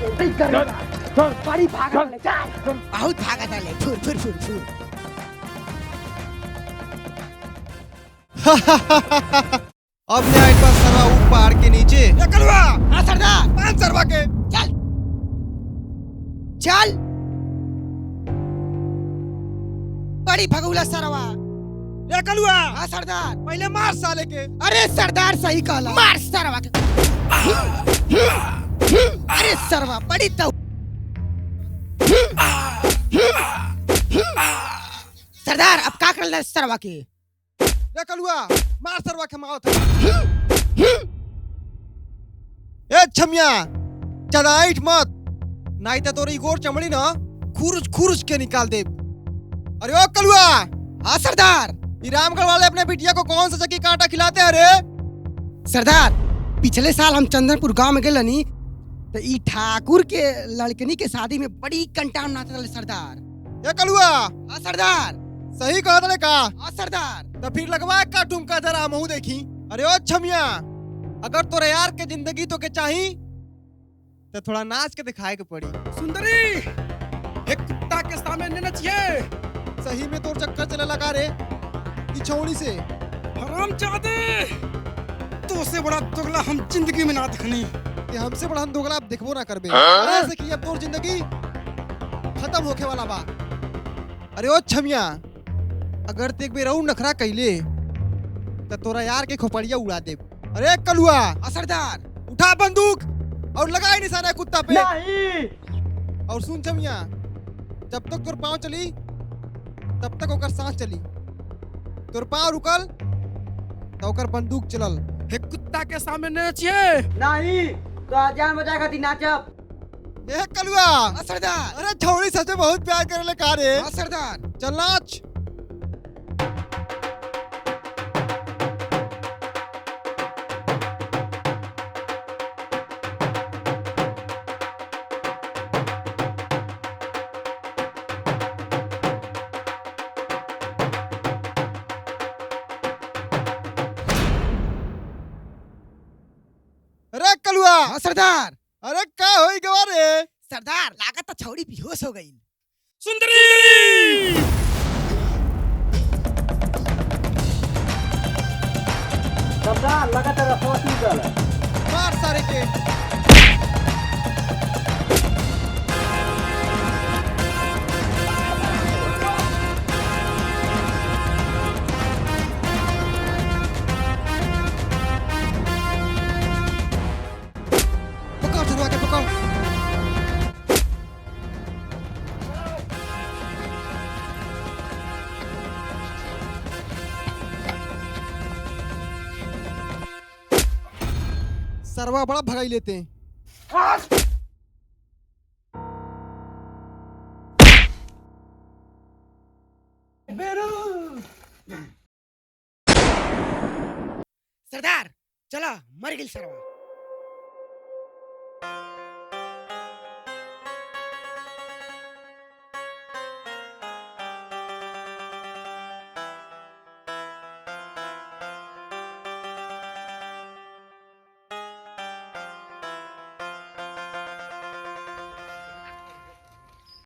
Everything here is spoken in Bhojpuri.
बड़ी भागा बहुत भागा डाले फुर फुर फुर फुर। अब न्याय पर सरवा ऊपर पहाड़ के नीचे। कलवा हाँ सरदार। 5 सरवा के चल चल बड़ी भगौला सरवा। ये कलुआ हाँ सरदार। पहले मार साले के। अरे सरदार सही कहला। मार सरवा के। अरे सरवा बड़ी तो सरदार अब का कर सरवा के। ये कलुआ मार सरवा के माओ था। ए छमिया चदाइट मत नहीं तो तोरी गोर चमड़ी ना खुरुच खुरुच के निकाल दे। अरे ओ कलुआ। हाँ सरदार। ये रामगढ़ वाले अपने बिटिया को कौन सा चक्की कांटा खिलाते हैं रे? सरदार पिछले साल हम चंदनपुर गांव में गए नी तो ई ठाकुर के लड़कनी के शादी में बड़ी कंटाम नाचत रहे सरदार। ये कलुआ हाँ सरदार। सही कहा तने का। हाँ सरदार। तो फिर लगवा का ठुमका जरा मुंह देखी। अरे ओ छमिया अगर तोरे यार के जिंदगी तो के चाही तो थोड़ा नाच के दिखाए के पड़ी। सुंदरी एक कुत्ता के सामने नहीं नचिए। सही में तोर चक्कर चले लगा रे की छौड़ी से। हरामजादे तो से बड़ा दोगला हम जिंदगी में ना देखनी। कि हमसे बड़ा हम दोगला अब देखबो ना करबे। ऐसे कि अब तोर जिंदगी खत्म होके वाला बा। अरे ओ छमिया अगर ते एक बेर और नखरा कइले तो तोरा यार के खोपड़िया उड़ा दे। अरे कलुआ हाँ सरदार। उठा बंदूक और लगाई निशाना कुत्ता पे। नहीं और सुन छमिया जब तक तोर पाँव चली तब तक ओकर सांस चली। तोर पाँव रुकल तो ओकर बंदूक चलल। एक कुत्ता के सामने नहीं नचिए। नहीं तो जान बचा खाती नाचब। ए कलुआ। हाँ सरदार। अरे छौड़ी सच में बहुत प्यार करे का रे। हाँ सरदार। चल नाच। अरे कलुआ। हाँ सरदार। अरे का होई गवा रे? सरदार लागत तो छौड़ी बेहोश हो गई। सुंदरी सरदार लगातार रखवाती गल। मार सारे के। पकड़ छुड़वा के पकड़। सरवा बड़ा भगाई लेते हैं। सरदार चलो मर गई सरवा।